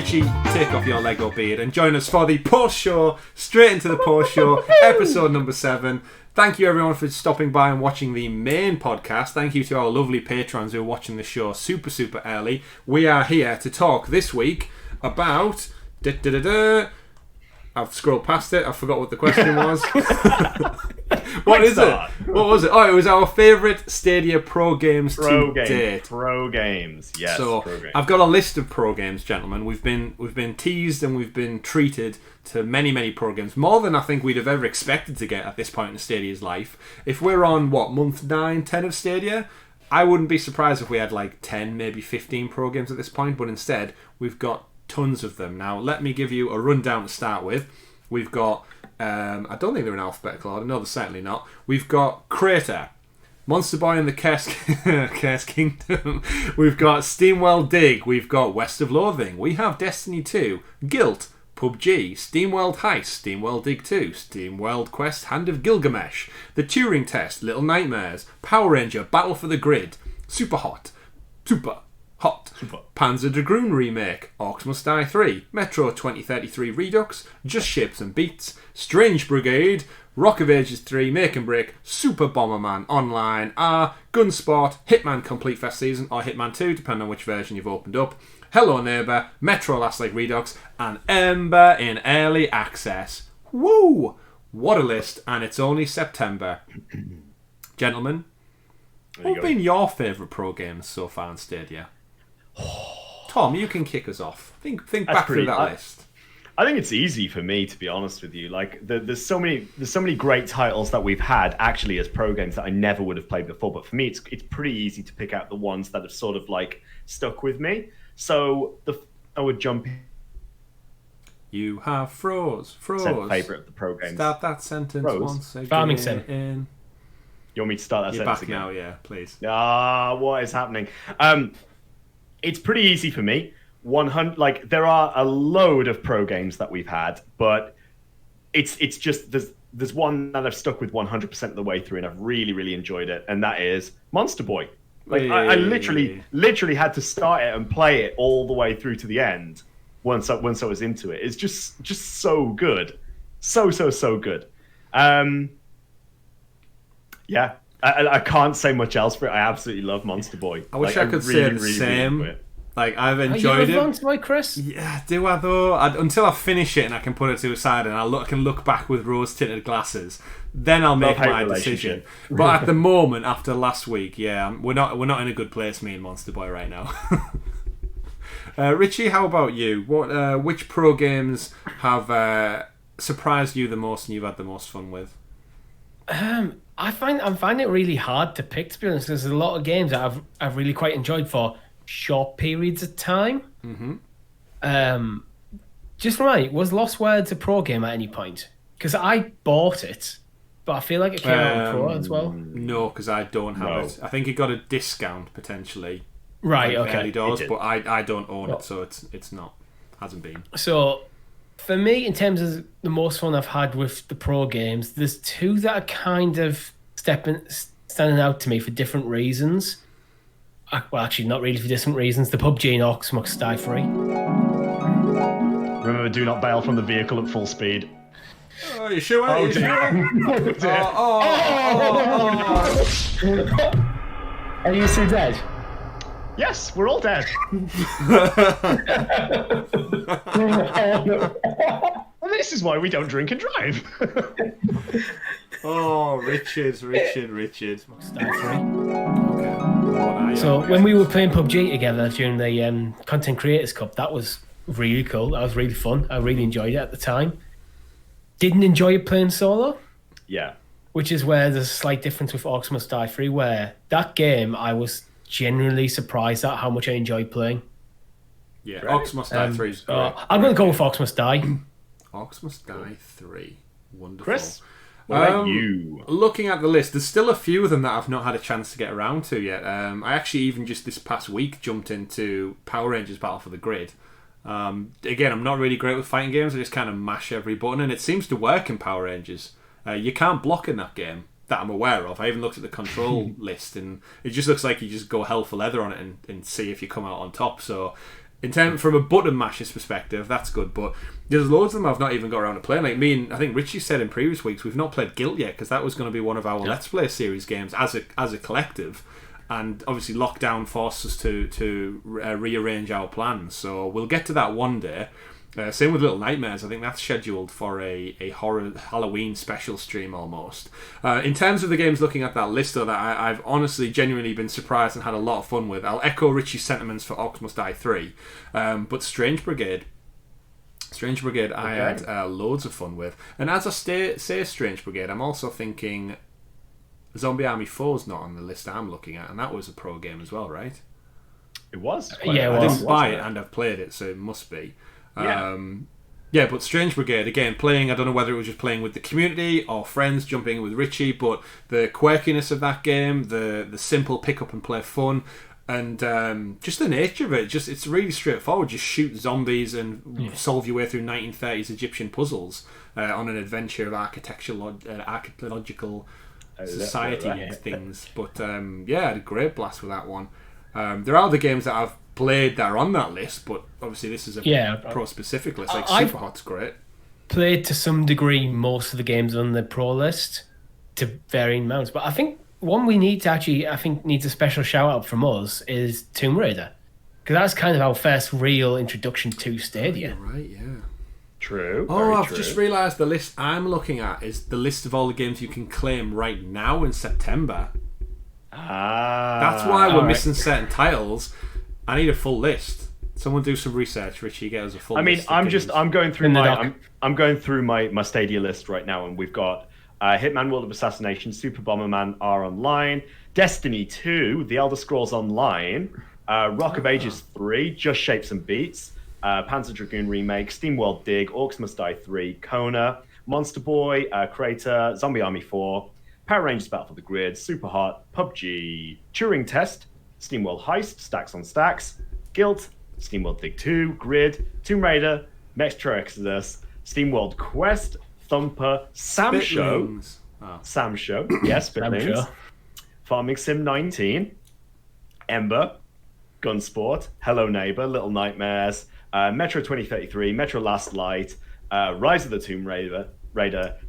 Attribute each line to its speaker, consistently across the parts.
Speaker 1: Richie, take off your Lego beard and join us for the post-show, straight into the post-show, episode number 7. Thank you everyone for stopping by and watching the main podcast. Thank you to our lovely patrons who are watching the show super early. We are here to talk this week about... I've scrolled past it. I forgot what the question was. What is it? What was it? Oh, it was our favourite Stadia Pro games to date.
Speaker 2: Pro games, yes.
Speaker 1: So
Speaker 2: pro games.
Speaker 1: I've got a list of pro games, gentlemen. We've been teased and we've been treated to many pro games, more than I think we'd have ever expected to get at this point in Stadia's life. If we're on month 9, 10 of Stadia, I wouldn't be surprised if we had like 10, maybe 15 pro games at this point. But instead, we've got tons of them. Now, let me give you a rundown to start with. We've got, I don't think they're in alphabetical order. No, they're certainly not. We've got Crater, Monster Boy and the Curse Kingdom. We've got Steamworld Dig. We've got West of Loathing. We have Destiny 2, Guilt, PUBG, Steamworld Heist, Steamworld Dig 2, Steamworld Quest, Hand of Gilgamesh, The Turing Test, Little Nightmares, Power Ranger, Battle for the Grid, Super Hot, Panzer Dragoon Remake, Orcs Must Die 3, Metro 2033 Redux, Just Shapes and Beats, Strange Brigade, Rock of Ages 3, Make and Break, Super Bomberman Online, Gunsport, Hitman Complete First Season, or Hitman 2, depending on which version you've opened up, Hello Neighbour, Metro Last Light Redux, and Ember in Early Access. Woo! What a list, and it's only September. Gentlemen, what have been your favourite pro games so far on Stadia? Tom, you can kick us off. Think back through that list.
Speaker 2: I think it's easy for me, to be honest with you. Like there's so many great titles that we've had actually as pro games that I never would have played before. But for me, it's pretty easy to pick out the ones that have sort of like stuck with me. So I would jump in.
Speaker 1: You have froze.
Speaker 2: Favorite of the pro games.
Speaker 1: Start that sentence once again.
Speaker 3: Farming Sim.
Speaker 2: You want me to start that
Speaker 1: You're
Speaker 2: sentence
Speaker 1: back
Speaker 2: again?
Speaker 1: now, yeah, please.
Speaker 2: What is happening? It's pretty easy for me. 100, like there are a load of pro games that we've had, but it's just there's one that I've stuck with 100% of the way through, and I've really enjoyed it, and that is Monster Boy. Like I literally had to start it and play it all the way through to the end once I was into it. It's just so good, so good. Yeah. I can't say much else for it. I absolutely love Monster Boy.
Speaker 1: I wish I could say the same. Like, I've enjoyed it.
Speaker 3: Are you a Monster Boy, Chris?
Speaker 1: Yeah, do I though? Until I finish it and I can put it to the side and I can look back with rose-tinted glasses, then I'll make my decision. But at the moment, after last week, yeah, we're not in a good place, me and Monster Boy right now. Richie, how about you? Which pro games have surprised you the most and you've had the most fun with?
Speaker 3: I'm finding it really hard to pick, to be honest. There's a lot of games that I've really quite enjoyed for short periods of time. Mm-hmm. Just right, was Lost Words a pro game at any point? Because I bought it, but I feel like it came out on pro as well.
Speaker 1: No, because I don't have it. I think it got a discount potentially.
Speaker 3: Right, okay.
Speaker 1: Early doors, but I don't own it, so it's not, hasn't been.
Speaker 3: So for me, in terms of the most fun I've had with the pro games, there's two that are kind of standing out to me for different reasons. Well, actually, not really for different reasons. The PUBG and Orcs Must Die 3.
Speaker 2: Remember, do not bail from the vehicle at full speed.
Speaker 1: Oh, you sure?
Speaker 2: Oh, dear.
Speaker 3: Are you still dead?
Speaker 2: Yes, we're all dead. Well, this is why we don't drink and drive.
Speaker 1: Oh, Richard.
Speaker 3: Must Die 3. So when we were playing PUBG together during the Content Creators Cup, that was really cool. That was really fun. I really enjoyed it at the time. Didn't enjoy it playing solo.
Speaker 2: Yeah.
Speaker 3: Which is where there's a slight difference with Orcs Must Die 3, where that game I was genuinely surprised at how much I enjoyed playing.
Speaker 1: Yeah, right. Orcs Must Die 3 is great.
Speaker 3: I'm going to go with Orcs Must Die.
Speaker 1: Orcs Must Die 3. Wonderful.
Speaker 2: Chris? What about you?
Speaker 1: Looking at the list, there's still a few of them that I've not had a chance to get around to yet. I actually even just this past week jumped into Power Rangers Battle for the Grid. Again, I'm not really great with fighting games. I just kind of mash every button, and it seems to work in Power Rangers. You can't block in that game that I'm aware of. I even looked at the control list, and it just looks like you just go hell for leather on it and see if you come out on top. So in terms from a button masher's perspective, that's good. But there's loads of them I've not even got around to playing. Like me and I think Richie said in previous weeks, we've not played Guilt yet because that was going to be one of our Let's Play series games as a collective. And obviously lockdown forced us to rearrange our plans. So we'll get to that one day. Same with Little Nightmares. I think that's scheduled for a horror Halloween special stream almost. In terms of the games looking at that list, though, that I've honestly genuinely been surprised and had a lot of fun with. I'll echo Richie's sentiments for Orcs Must Die 3. But Strange Brigade, I had loads of fun with. And as I say Strange Brigade, I'm also thinking Zombie Army 4's not on the list I'm looking at, and that was a pro game as well, right?
Speaker 2: It was.
Speaker 3: Yeah,
Speaker 1: I didn't buy it, and I've played it, so it must be. But Strange Brigade, again, playing, I don't know whether it was just playing with the community or friends jumping in with Richie, but the quirkiness of that game, the simple pick up and play fun, and just the nature of it, it's really straightforward. Just shoot zombies and solve your way through 1930s Egyptian puzzles on an adventure of archaeological society things. But I had a great blast with that one. There are other games that I've played that are on that list, but obviously this is a pro specific list. Like Superhot's great.
Speaker 3: Played to some degree most of the games on the pro list to varying amounts, but I think one we need to needs a special shout out from us is Tomb Raider, because that's kind of our first real introduction to Stadia.
Speaker 1: Right, yeah.
Speaker 2: True.
Speaker 1: I've just realised the list I'm looking at is the list of all the games you can claim right now in September. That's why we're missing certain titles. I need a full list. Someone do some research, Richie. Get us a full list.
Speaker 2: I'm going through my Stadia list right now, and we've got Hitman: World of Assassination, Super Bomberman R Online, Destiny 2, The Elder Scrolls Online, Rock of Ages 3, Just Shapes and Beats, Panzer Dragoon Remake, SteamWorld Dig, Orcs Must Die 3, Kona, Monster Boy, Crater, Zombie Army 4, Power Rangers Battle for the Grid, Super Hot, PUBG, Turing Test, SteamWorld Heist, Stacks on Stacks, Guilt, SteamWorld Dig 2, Grid, Tomb Raider, Metro Exodus, SteamWorld Quest, Thumper, Sam Show, yes, Spitlings, Farming Sim 19, Ember, Gunsport, Hello Neighbor, Little Nightmares, Metro 2033, Metro Last Light, Rise of the Tomb Raider,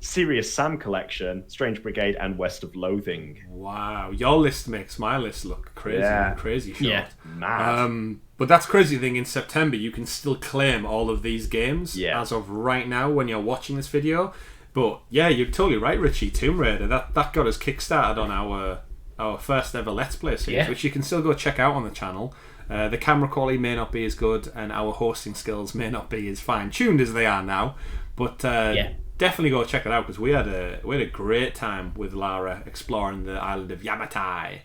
Speaker 2: Serious Sam Collection, Strange Brigade, and West of Loathing.
Speaker 1: Wow, your list makes my list look crazy short.
Speaker 3: Yeah,
Speaker 2: mad.
Speaker 1: But that's crazy thing. In September, you can still claim all of these games as of right now when you're watching this video. But yeah, you're totally right, Richie. Tomb Raider that got us kickstarted on our first ever Let's Play series, which you can still go check out on the channel. The camera quality may not be as good, and our hosting skills may not be as fine tuned as they are now. But definitely go check it out, because we had a great time with Lara exploring the island of Yamatai.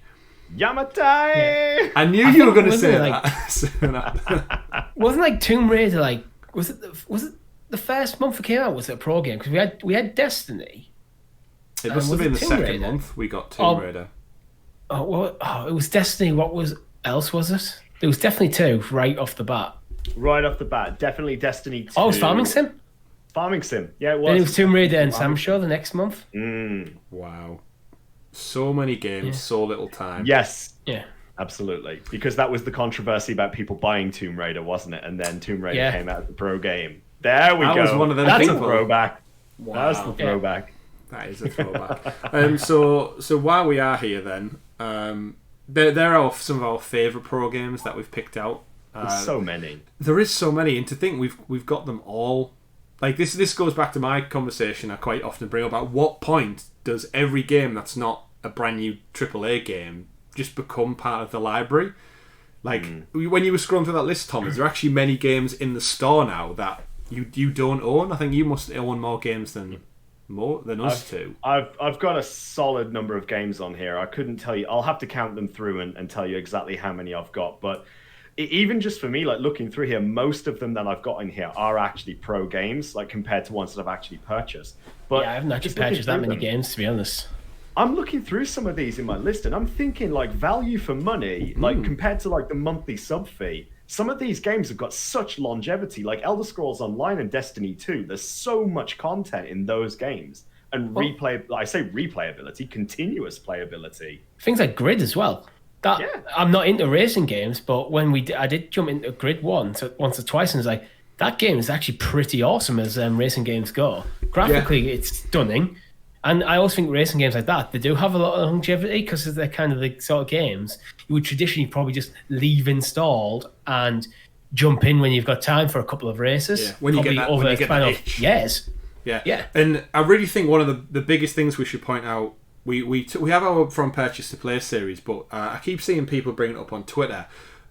Speaker 2: Yeah.
Speaker 1: I knew you were going to say that.
Speaker 3: Wasn't like Tomb Raider was it the first month it came out? Was it a pro game? Because we had Destiny.
Speaker 1: It must have been the second month we got Tomb Raider.
Speaker 3: It was Destiny. What else was it? There was definitely 2 right off the bat.
Speaker 2: Right off the bat, definitely Destiny 2.
Speaker 3: Oh, it was Farming Sim?
Speaker 2: Farming Sim, yeah, it was.
Speaker 3: Then it was Tomb Raider and Sam Show the next month.
Speaker 1: Wow. So many games, so little time.
Speaker 2: Yes.
Speaker 3: Yeah.
Speaker 2: Absolutely. Because that was the controversy about people buying Tomb Raider, wasn't it? And then Tomb Raider came out as a pro game. There we go.
Speaker 1: That was one of them
Speaker 2: That's
Speaker 1: people.
Speaker 2: A throwback.
Speaker 1: Wow.
Speaker 2: That's the throwback.
Speaker 1: That is a throwback. So while we are here then, there are some of our favourite pro games that we've picked out.
Speaker 2: There's so many.
Speaker 1: There is so many, and to think we've got them all. Like this goes back to my conversation I quite often bring up. At what point does every game that's not a brand new AAA game just become part of the library? Like when you were scrolling through that list, Tom, is there actually many games in the store now that you don't own? I think you must own more games than us two.
Speaker 2: I've got a solid number of games on here. I couldn't tell you. I'll have to count them through and tell you exactly how many I've got, but even just for me, like looking through here, most of them that I've got in here are actually pro games, like compared to ones that I've actually purchased. But
Speaker 3: I haven't actually purchased that many games, to be honest.
Speaker 2: I'm looking through some of these in my list, and I'm thinking like value for money, like compared to like the monthly sub fee. Some of these games have got such longevity, like Elder Scrolls Online and Destiny 2. There's so much content in those games, and replayability, continuous playability.
Speaker 3: Things like Grid as well. That
Speaker 2: Yeah.
Speaker 3: I'm not into racing games, but when I did jump into Grid once or twice, and it's like that game is actually pretty awesome as racing games go. Graphically, it's stunning, and I also think racing games like that, they do have a lot of longevity because they're kind of the sort of games you would traditionally probably just leave installed and jump in when you've got time for a couple of races.
Speaker 1: Yeah, when you get that,
Speaker 3: over
Speaker 1: when you
Speaker 3: a
Speaker 1: get
Speaker 3: span
Speaker 1: that
Speaker 3: of
Speaker 1: itch.
Speaker 3: years.
Speaker 1: Yeah. And I really think one of the biggest things we should point out, we have our From Purchase to Play series, but I keep seeing people bring it up on Twitter.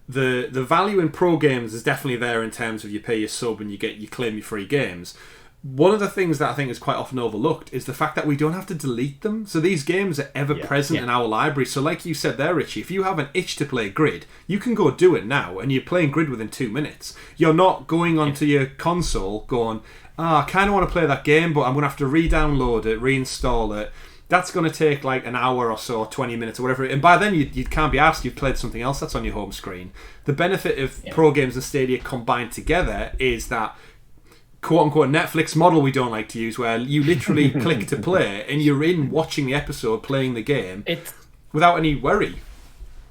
Speaker 1: The value in pro games is definitely there in terms of you pay your sub and you claim your free games. One of the things that I think is quite often overlooked is the fact that we don't have to delete them. So these games are ever present in our library. So like you said there, Richie, if you have an itch to play Grid, you can go do it now and you're playing Grid within 2 minutes. You're not going onto your console going, I kind of want to play that game, but I'm going to have to re-download it, reinstall it. That's going to take like an hour or so, 20 minutes or whatever. And by then you can't be asked, you've played something else that's on your home screen. The benefit of pro games and Stadia combined together is that quote-unquote Netflix model we don't like to use, where you literally click to play and you're in watching the episode, playing the game without any worry.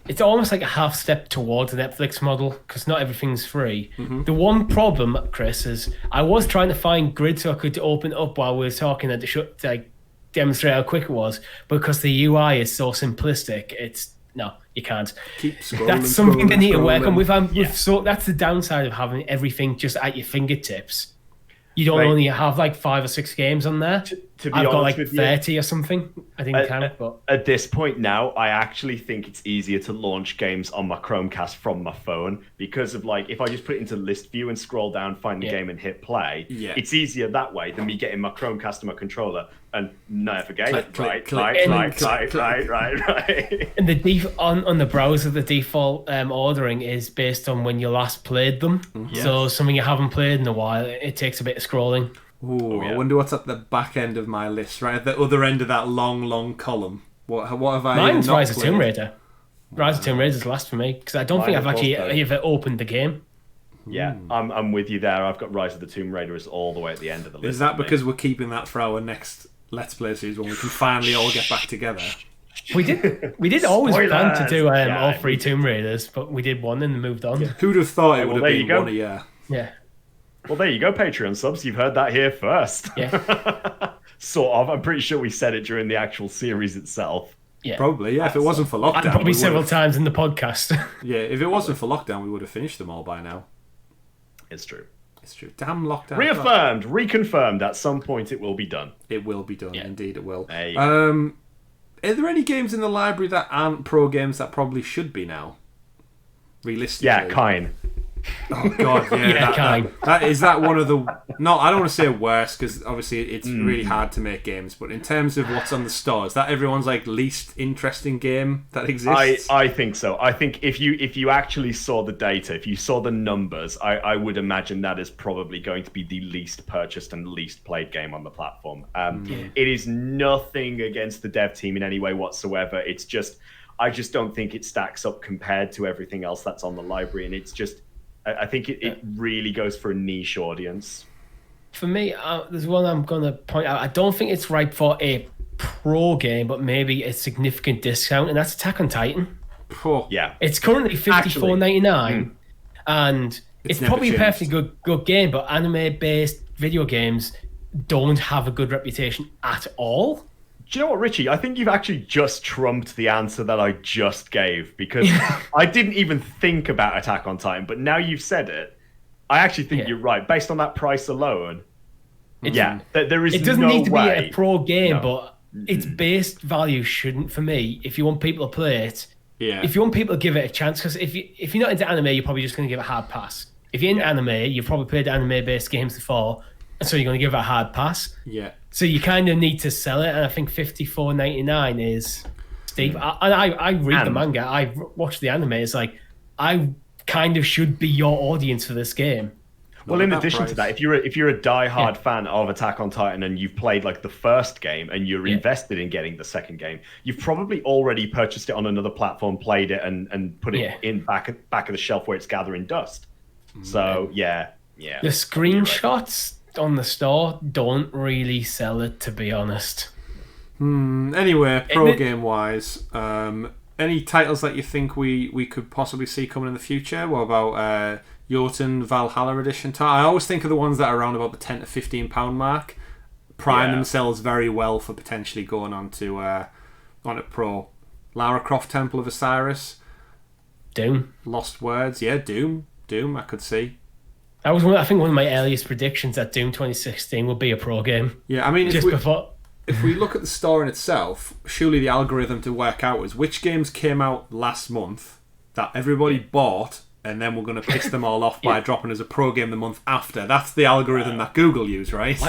Speaker 3: It's almost like a half step towards the Netflix model because not everything's free. The one problem, Chris, is I was trying to find Grid so I could open it up while we were talking at the show, to demonstrate how quick it was, because the UI is so simplistic. No, you can't.
Speaker 1: Keep scrolling.
Speaker 3: That's something they need to work on. So that's the downside of having everything just at your fingertips. You don't only have like 5 or 6 games on there.
Speaker 2: To be
Speaker 3: I've got
Speaker 2: honest
Speaker 3: like
Speaker 2: with
Speaker 3: 30 or something. I didn't count, but
Speaker 2: at this point now, I actually think it's easier to launch games on my Chromecast from my phone because of like if I just put it into list view and scroll down, find the game and hit play. It's easier that way than me getting my Chromecast and my controller and navigate right.
Speaker 3: And the on the browser, the default ordering is based on when you last played them. So something you haven't played in a while, it takes a bit of scrolling.
Speaker 1: I wonder what's at the back end of my list, right at the other end of that long column. What have I?
Speaker 3: Mine's
Speaker 1: not
Speaker 3: Rise of
Speaker 1: played?
Speaker 3: Tomb Raider. Rise of Tomb Raider is last for me because I don't think I've actually ever opened the game.
Speaker 2: Yeah, I'm with you there. I've got Rise of the Tomb Raider is all the way at the end of the list.
Speaker 1: Is that because we're keeping that for our next Let's Play series when we can finally all get back together?
Speaker 3: We did always plan to do all 3 Tomb Raiders, but we did one and moved on.
Speaker 1: Who'd have thought it would have been one a year?
Speaker 3: Yeah.
Speaker 2: Well, there you go, Patreon subs. You've heard that here first.
Speaker 3: Yeah.
Speaker 2: Sort of. I'm pretty sure we said it during the actual series itself.
Speaker 3: Yeah.
Speaker 1: Probably, yeah. If it wasn't for lockdown,
Speaker 3: and probably several times in the podcast.
Speaker 1: Yeah, if it wasn't for lockdown, we would have finished them all by now.
Speaker 2: It's true.
Speaker 1: It's true. Damn lockdown.
Speaker 2: Reaffirmed, reconfirmed. At some point, it will be done.
Speaker 1: It will be done. Yeah. Indeed, it will.
Speaker 2: There you go.
Speaker 1: Are there any games in the library that aren't pro games that probably should be now? Realistically.
Speaker 2: Yeah, Kine.
Speaker 1: Oh god, yeah. That is that one of the I don't want to say worst because obviously it's really hard to make games, but in terms of what's on the store, is that everyone's like least interesting game that exists?
Speaker 2: I think so. I think if you actually saw the data, if you saw the numbers, I would imagine that is probably going to be the least purchased and least played game on the platform. It is nothing against the dev team in any way whatsoever. It's just I just don't think it stacks up compared to everything else that's on the library, and it's just I think it really goes for a niche audience.
Speaker 3: For me, there's one I'm going to point out. I don't think it's right for a pro game, but maybe a significant discount, and that's Attack on Titan.
Speaker 1: Oh.
Speaker 2: Yeah.
Speaker 3: It's currently $54.99, and it's probably a perfectly good game, but anime-based video games don't have a good reputation at all.
Speaker 2: Do you know what, Richie? I think you've actually just trumped the answer that I just gave because I didn't even think about Attack on Titan, but now you've said it, I actually think you're right. Based on that price alone, there is
Speaker 3: it doesn't
Speaker 2: no
Speaker 3: need to
Speaker 2: way.
Speaker 3: be a pro game, but its base value shouldn't, for me, if you want people to play it, if you want people to give it a chance, because if you're not into anime, you're probably just going to give it a hard pass. If you're into anime, you've probably played anime-based games before, and so you're going to give it a hard pass.
Speaker 1: Yeah.
Speaker 3: So you kind of need to sell it, and I think $54.99 is steep. I read the manga, I watch the anime. It's like I kind of should be your audience for this game.
Speaker 2: Well, in addition to that, if you're a die-hard fan of Attack on Titan and you've played like the first game and you're invested in getting the second game, you've probably already purchased it on another platform, played it, and put it in back of the shelf where it's gathering dust. So the
Speaker 3: screenshots on the store don't really sell it, to be honest.
Speaker 1: Anyway, pro game wise, any titles that you think we could possibly see coming in the future? What about Jotun Valhalla Edition? I always think of the ones that are around about the £10 to £15 mark. Prime themselves very well for potentially going on to Pro. Lara Croft Temple of Osiris.
Speaker 3: Doom.
Speaker 1: Lost Words. Yeah, Doom. I could see.
Speaker 3: That was I think one of my earliest predictions that Doom 2016 would be a Pro game.
Speaker 1: Yeah, I mean,
Speaker 3: before.
Speaker 1: If we look at the store in itself, surely the algorithm to work out is which games came out last month that everybody bought, and then we're going to piss them all off by dropping as a Pro game the month after. That's the algorithm that Google use, right?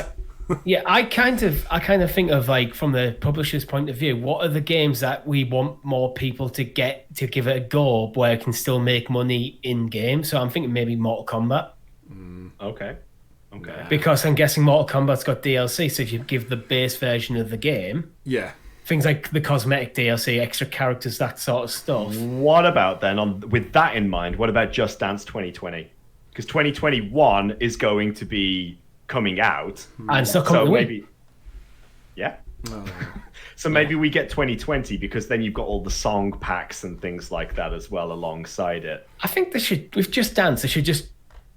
Speaker 3: I kind of think of, like, from the publisher's point of view, what are the games that we want more people to get to give it a go where it can still make money in game? So I'm thinking maybe Mortal Kombat.
Speaker 2: Okay.
Speaker 3: Because I'm guessing Mortal Kombat's got DLC, so if you give the base version of the game, things like the cosmetic DLC, extra characters, that sort of stuff.
Speaker 2: What about then, with that in mind, what about Just Dance 2020? Because 2021 is going to be coming out.
Speaker 3: And it's not coming
Speaker 2: maybe... Yeah. So maybe we get 2020 because then you've got all the song packs and things like that as well alongside it.
Speaker 3: I think with Just Dance, they should just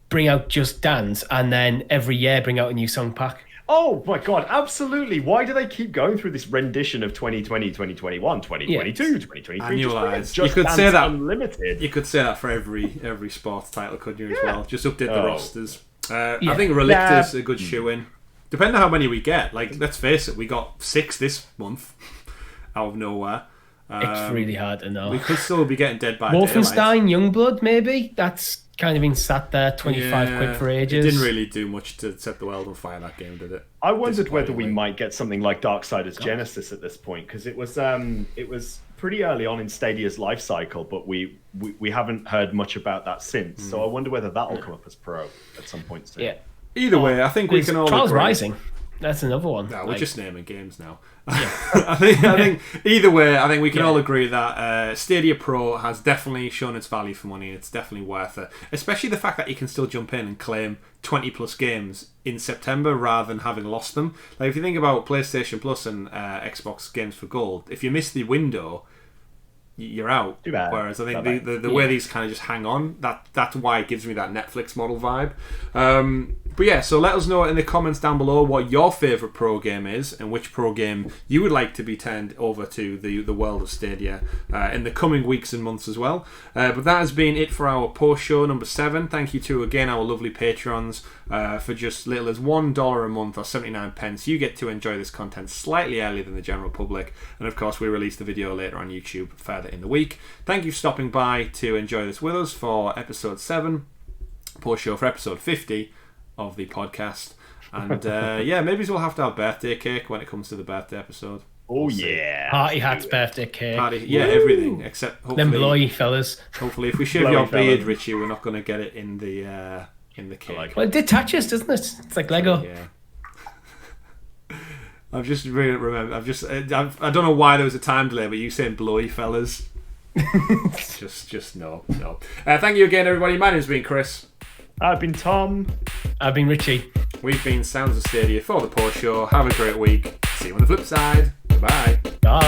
Speaker 3: bring out Just Dance and then every year bring out a new song pack.
Speaker 2: Oh my god, absolutely. Why do they keep going through this rendition of 2020, 2021, 2022, 2023?
Speaker 1: Annualized.
Speaker 2: Just
Speaker 1: you could say that
Speaker 2: Unlimited.
Speaker 1: You could say that for every sports title, couldn't you, as well? Just update the rosters. I think Relicta's a good shoe-in. Depending on how many we get. Like, let's face it, we got 6 this month out of nowhere.
Speaker 3: It's really hard to know.
Speaker 1: We could still be getting Dead by
Speaker 3: Wolfenstein Youngblood, maybe? That's kind of been sat there, 25 quid for ages.
Speaker 1: It didn't really do much to set the world on fire, that game, did it?
Speaker 2: I wondered whether we might get something like Darksiders Genesis at this point, because it was pretty early on in Stadia's life cycle, but we haven't heard much about that since. So I wonder whether that'll come up as Pro at some point soon.
Speaker 3: Yeah.
Speaker 1: Either way, I think we can all
Speaker 3: Trials
Speaker 1: agree.
Speaker 3: Rising. That's another one.
Speaker 1: No, we're just naming games now. I think either way, I think we can all agree that Stadia Pro has definitely shown its value for money. It's definitely worth it, especially the fact that you can still jump in and claim 20 plus games in September rather than having lost them. Like, if you think about PlayStation Plus and Xbox Games for Gold, if you miss the window, you're out.
Speaker 2: Too bad.
Speaker 1: Whereas I think the way these kind of just hang on, that's why it gives me that Netflix model vibe. But yeah, so let us know in the comments down below what your favourite Pro game is and which Pro game you would like to be turned over to the world of Stadia in the coming weeks and months as well. But that has been it for our post show number 7. Thank you to, again, our lovely patrons. For just little as $1 a month or 79 pence, you get to enjoy this content slightly earlier than the general public. And of course, we release the video later on YouTube further in the week. Thank you for stopping by to enjoy this with us for episode 7, post show for episode 50 of the podcast. And maybe we'll have to have birthday cake when it comes to the birthday episode.
Speaker 2: Oh, yeah.
Speaker 3: Party hats, birthday cake.
Speaker 1: Everything except hopefully.
Speaker 3: Them blowy fellas.
Speaker 1: Hopefully, if we shave your beard, Richie, we're not going to get it in the cake.
Speaker 3: Well, it detaches, doesn't it? It's like Lego.
Speaker 1: Yeah. I've just really remembered. I don't know why there was a time delay, but you saying blowy fellas. just no. Thank you again, everybody. My name's been Chris.
Speaker 2: I've been Tom.
Speaker 3: I've been Richie.
Speaker 1: We've been Sounds of Stadia for the post show. Have a great week. See you on the flip side. Bye.
Speaker 3: Bye.